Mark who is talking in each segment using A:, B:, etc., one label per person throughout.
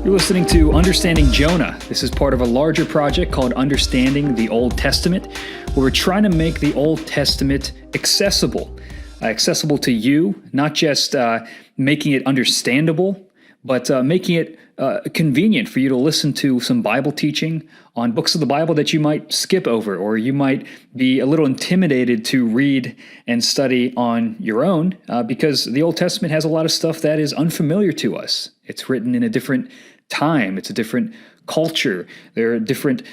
A: You're listening to Understanding Jonah. This is part of a larger project called Understanding the Old Testament, where we're trying to make the Old Testament accessible. Accessible to you, not just making it understandable, but making it convenient for you to listen to some Bible teaching on books of the Bible that you might skip over, or you might be a little intimidated to read and study on your own, because the Old Testament has a lot of stuff that is unfamiliar to us. It's written in a different time. It's a different culture. There are different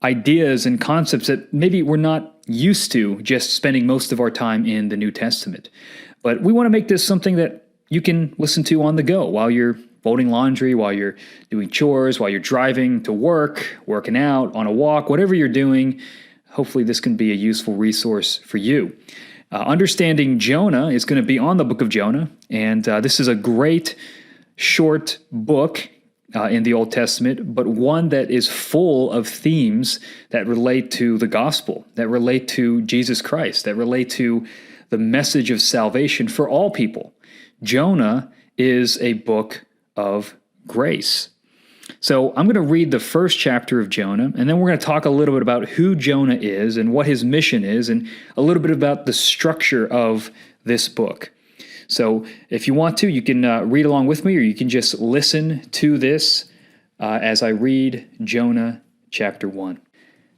A: ideas and concepts that maybe we're not used to just spending most of our time in the New Testament. But we want to make this something that you can listen to on the go while you're folding laundry, while you're doing chores, while you're driving to work, working out, on a walk, whatever you're doing. Hopefully this can be a useful resource for you. Understanding Jonah is going to be on the Book of Jonah, and this is a great short book in the Old Testament, but one that is full of themes that relate to the gospel, that relate to Jesus Christ, that relate to the message of salvation for all people. Jonah is a book of grace. So I'm going to read the first chapter of Jonah, and then we're going to talk a little bit about who Jonah is and what his mission is, and a little bit about the structure of this book. So if you want to, you can read along with me, or you can just listen to this as I read Jonah chapter 1.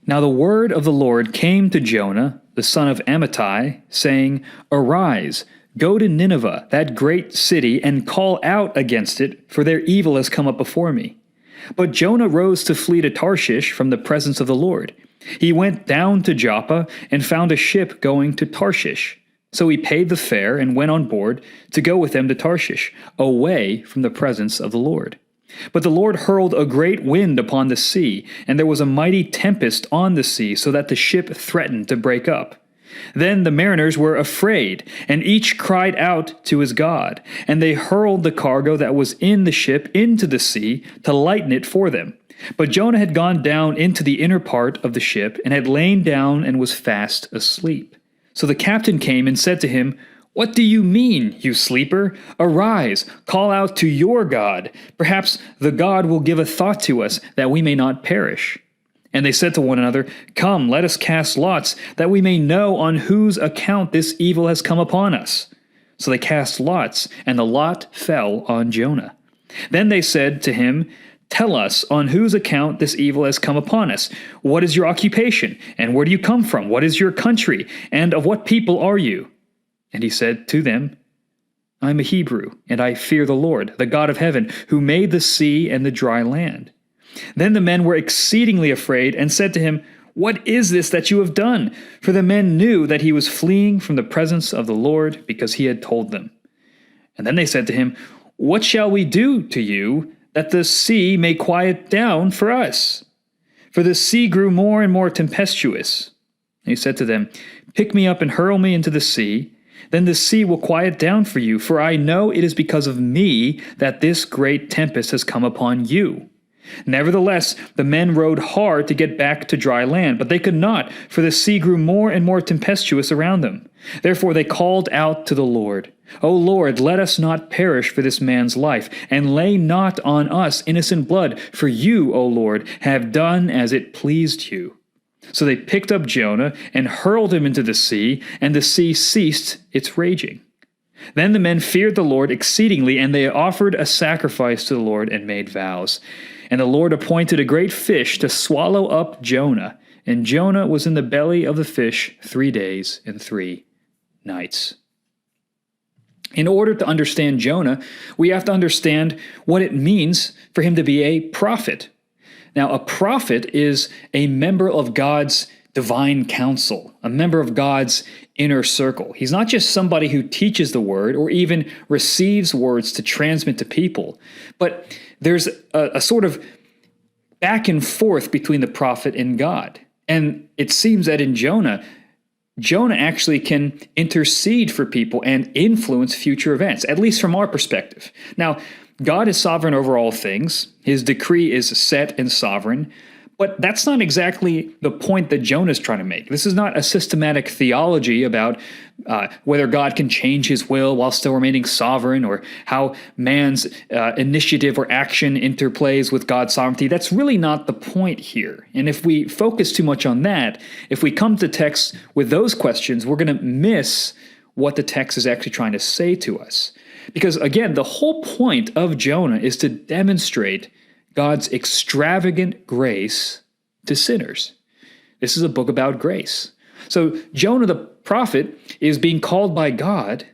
A: Now the word of the Lord came to Jonah, the son of Amittai, saying, "Arise, go to Nineveh, that great city, and call out against it, for their evil has come up before me." But Jonah rose to flee to Tarshish from the presence of the Lord. He went down to Joppa and found a ship going to Tarshish. So he paid the fare and went on board to go with them to Tarshish, away from the presence of the Lord. But the Lord hurled a great wind upon the sea, and there was a mighty tempest on the sea, so that the ship threatened to break up. Then the mariners were afraid, and each cried out to his God, and they hurled the cargo that was in the ship into the sea to lighten it for them. But Jonah had gone down into the inner part of the ship, and had lain down and was fast asleep. So the captain came and said to him, "What do you mean, you sleeper? Arise, call out to your God. Perhaps the God will give a thought to us, that we may not perish." And they said to one another, "Come, let us cast lots, that we may know on whose account this evil has come upon us." So they cast lots, and the lot fell on Jonah. Then they said to him, "Tell us on whose account this evil has come upon us. What is your occupation? And where do you come from? What is your country? And of what people are you?" And he said to them, "I am a Hebrew, and I fear the Lord, the God of heaven, who made the sea and the dry land." Then the men were exceedingly afraid and said to him, "What is this that you have done?" For the men knew that he was fleeing from the presence of the Lord, because he had told them. And then they said to him, "What shall we do to you, that the sea may quiet down for us?" For the sea grew more and more tempestuous. And he said to them, "Pick me up and hurl me into the sea. Then the sea will quiet down for you, for I know it is because of me that this great tempest has come upon you." Nevertheless, the men rowed hard to get back to dry land, but they could not, for the sea grew more and more tempestuous around them. Therefore they called out to the Lord, "O Lord, let us not perish for this man's life, and lay not on us innocent blood, for you, O Lord, have done as it pleased you." So they picked up Jonah and hurled him into the sea, and the sea ceased its raging. Then the men feared the Lord exceedingly, and they offered a sacrifice to the Lord and made vows. And the Lord appointed a great fish to swallow up Jonah, and Jonah was in the belly of the fish 3 days and 3 nights. In order to understand Jonah, we have to understand what it means for him to be a prophet. Now, a prophet is a member of God's divine council, a member of God's inner circle. He's not just somebody who teaches the word or even receives words to transmit to people, but there's a sort of back and forth between the prophet and God. And it seems that in Jonah actually can intercede for people and influence future events, at least from our perspective. Now, God is sovereign over all things. His decree is set and sovereign, But that's not exactly the point that Jonah's trying to make. This is not a systematic theology about whether God can change his will while still remaining sovereign, or how man's initiative or action interplays with God's sovereignty. That's really not the point here. And if we focus too much on that, if we come to text with those questions, we're going to miss what the text is actually trying to say to us. Because again, the whole point of Jonah is to demonstrate God's extravagant grace to sinners. This is a book about grace. So Jonah the prophet is being called by God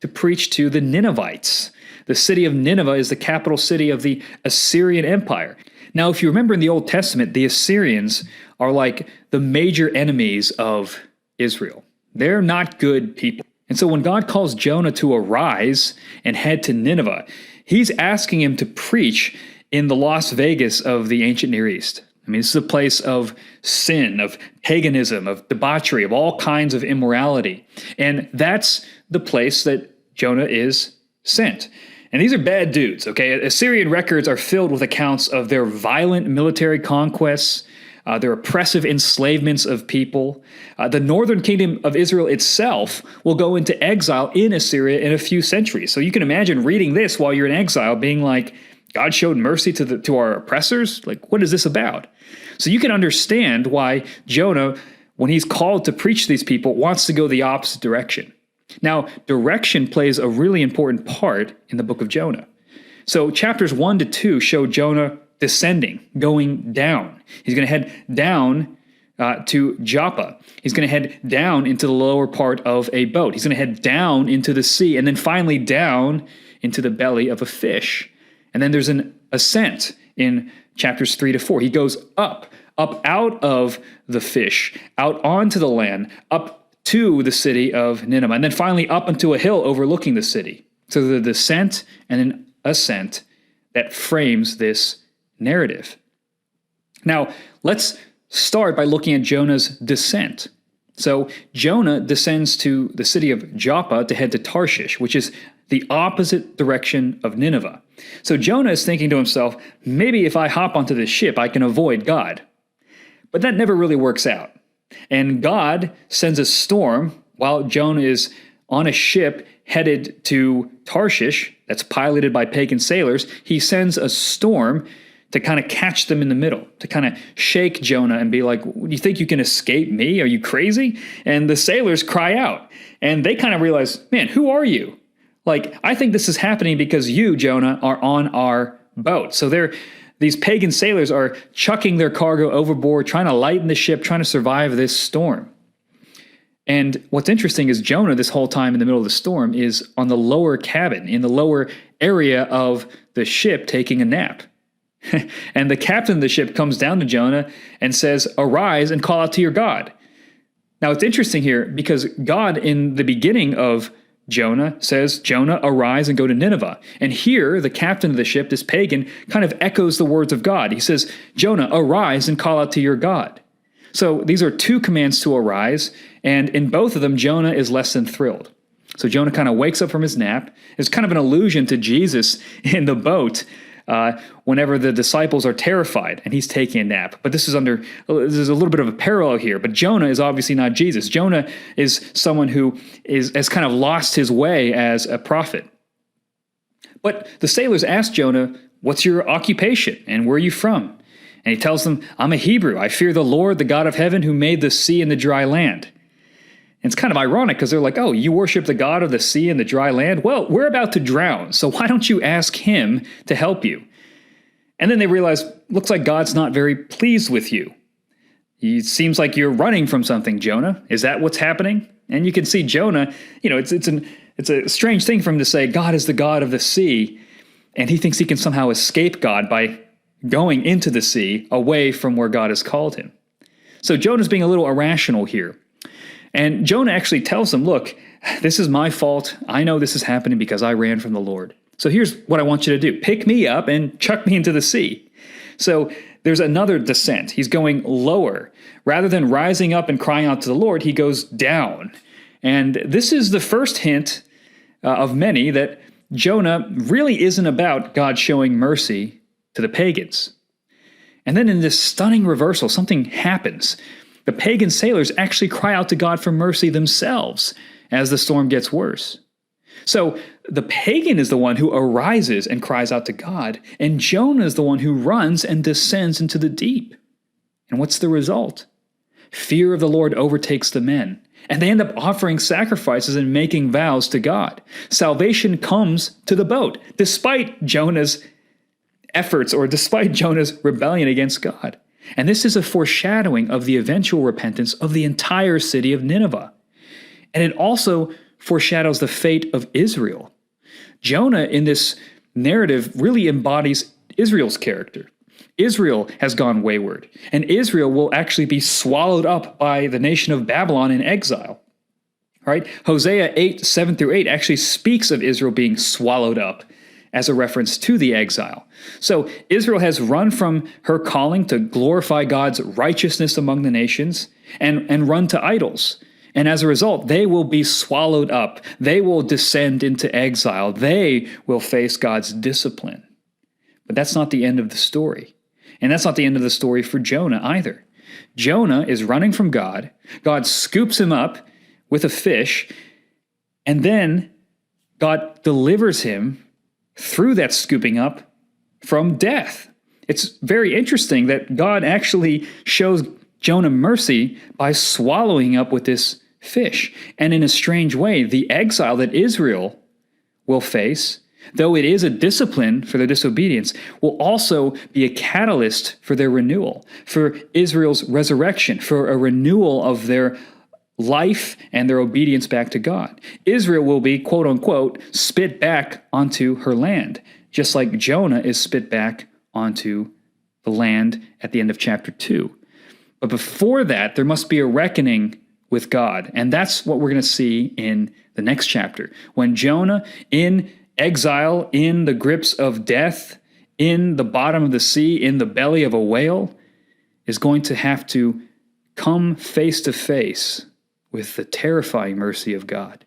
A: to preach to the Ninevites. The city of Nineveh is the capital city of the Assyrian Empire. Now, if you remember in the Old Testament, the Assyrians are like the major enemies of Israel. They're not good people. And so when God calls Jonah to arise and head to Nineveh, he's asking him to preach in the Las Vegas of the ancient Near East. I mean, this is a place of sin, of paganism, of debauchery, of all kinds of immorality. And that's the place that Jonah is sent. And these are bad dudes, okay? Assyrian records are filled with accounts of their violent military conquests, their oppressive enslavements of people. The northern kingdom of Israel itself will go into exile in Assyria in a few centuries. So you can imagine reading this while you're in exile, being like, God showed mercy to our oppressors? Like, what is this about? So you can understand why Jonah, when he's called to preach to these people, wants to go the opposite direction. Now, direction plays a really important part in the book of Jonah. So chapters 1 to 2 show Jonah descending, going down. He's going to head down to Joppa. He's going to head down into the lower part of a boat. He's going to head down into the sea, and then finally down into the belly of a fish. And then there's an ascent in chapters 3 to 4. He goes up out of the fish, out onto the land, up to the city of Nineveh, and then finally up onto a hill overlooking the city. So the descent and an ascent that frames this narrative. Now, let's start by looking at Jonah's descent. So Jonah descends to the city of Joppa to head to Tarshish, which is the opposite direction of Nineveh. So Jonah is thinking to himself, maybe if I hop onto this ship, I can avoid God. But that never really works out. And God sends a storm while Jonah is on a ship headed to Tarshish that's piloted by pagan sailors. He sends a storm to kind of catch them in the middle, to kind of shake Jonah and be like, you think you can escape me? Are you crazy? And the sailors cry out, and they kind of realize, man, who are you? Like, I think this is happening because you, Jonah, are on our boat. So these pagan sailors are chucking their cargo overboard, trying to lighten the ship, trying to survive this storm. And what's interesting is Jonah, this whole time in the middle of the storm, is on the lower cabin, in the lower area of the ship, taking a nap. And the captain of the ship comes down to Jonah and says, arise and call out to your God. Now, it's interesting here because God, in the beginning of Jonah, says, Jonah, arise and go to Nineveh. And here, the captain of the ship, this pagan, kind of echoes the words of God. He says, Jonah, arise and call out to your God. So these are two commands to arise, and in both of them, Jonah is less than thrilled. So Jonah kind of wakes up from his nap. It's kind of an allusion to Jesus in the boat whenever the disciples are terrified and he's taking a nap. But there's a little bit of a parallel here. But Jonah is obviously not Jesus. Jonah is someone who has kind of lost his way as a prophet. But the sailors ask Jonah, what's your occupation and where are you from? And he tells them, I'm a Hebrew. I fear the Lord, the God of heaven, who made the sea and the dry land. And it's kind of ironic because they're like, oh, you worship the God of the sea and the dry land? Well, we're about to drown, so why don't you ask him to help you? And then they realize, looks like God's not very pleased with you. It seems like you're running from something, Jonah. Is that what's happening? And you can see Jonah, it's a strange thing for him to say, God is the God of the sea, and he thinks he can somehow escape God by going into the sea away from where God has called him. So Jonah's being a little irrational here. And Jonah actually tells them, look, this is my fault. I know this is happening because I ran from the Lord. So here's what I want you to do. Pick me up and chuck me into the sea. So there's another descent. He's going lower. Rather than rising up and crying out to the Lord, he goes down. And this is the first hint of many that Jonah really isn't about God showing mercy to the pagans. And then in this stunning reversal, something happens. The pagan sailors actually cry out to God for mercy themselves as the storm gets worse. So the pagan is the one who arises and cries out to God, and Jonah is the one who runs and descends into the deep. And what's the result? Fear of the Lord overtakes the men, and they end up offering sacrifices and making vows to God. Salvation comes to the boat, despite Jonah's efforts or despite Jonah's rebellion against God. And this is a foreshadowing of the eventual repentance of the entire city of Nineveh. And it also foreshadows the fate of Israel. Jonah in this narrative really embodies Israel's character. Israel has gone wayward, and Israel will actually be swallowed up by the nation of Babylon in exile. Right? Hosea 8:7-8 actually speaks of Israel being swallowed up as a reference to the exile. So Israel has run from her calling to glorify God's righteousness among the nations and run to idols. And as a result, they will be swallowed up. They will descend into exile. They will face God's discipline. But that's not the end of the story. And that's not the end of the story for Jonah either. Jonah is running from God. God scoops him up with a fish, and then God delivers him through that scooping up from death. It's very interesting that God actually shows Jonah mercy by swallowing up with this fish. And in a strange way, the exile that Israel will face, though it is a discipline for their disobedience, will also be a catalyst for their renewal, for Israel's resurrection, for a renewal of their life and their obedience back to God. Israel will be, quote unquote, spit back onto her land, just like Jonah is spit back onto the land at the end of chapter 2. But before that, there must be a reckoning with God. And that's what we're going to see in the next chapter. When Jonah, in exile, in the grips of death, in the bottom of the sea, in the belly of a whale, is going to have to come face to face with the terrifying mercy of God.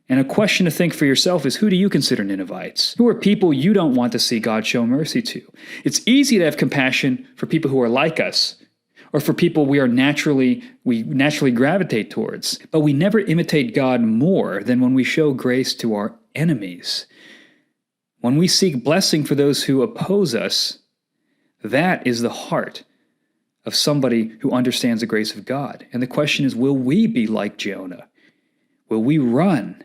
A: And a question to think for yourself is, who do you consider Ninevites? Who are people you don't want to see God show mercy to? It's easy to have compassion for people who are like us, or for people we naturally gravitate towards. But we never imitate God more than when we show grace to our enemies. When we seek blessing for those who oppose us, that is the heart of somebody who understands the grace of God. And the question is, will we be like Jonah? Will we run?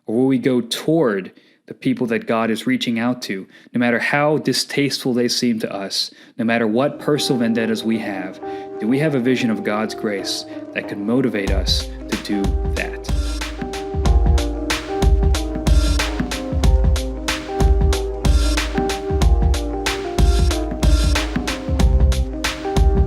A: Or will we go toward the people that God is reaching out to, no matter how distasteful they seem to us, no matter what personal vendettas we have? Do we have a vision of God's grace that can motivate us to do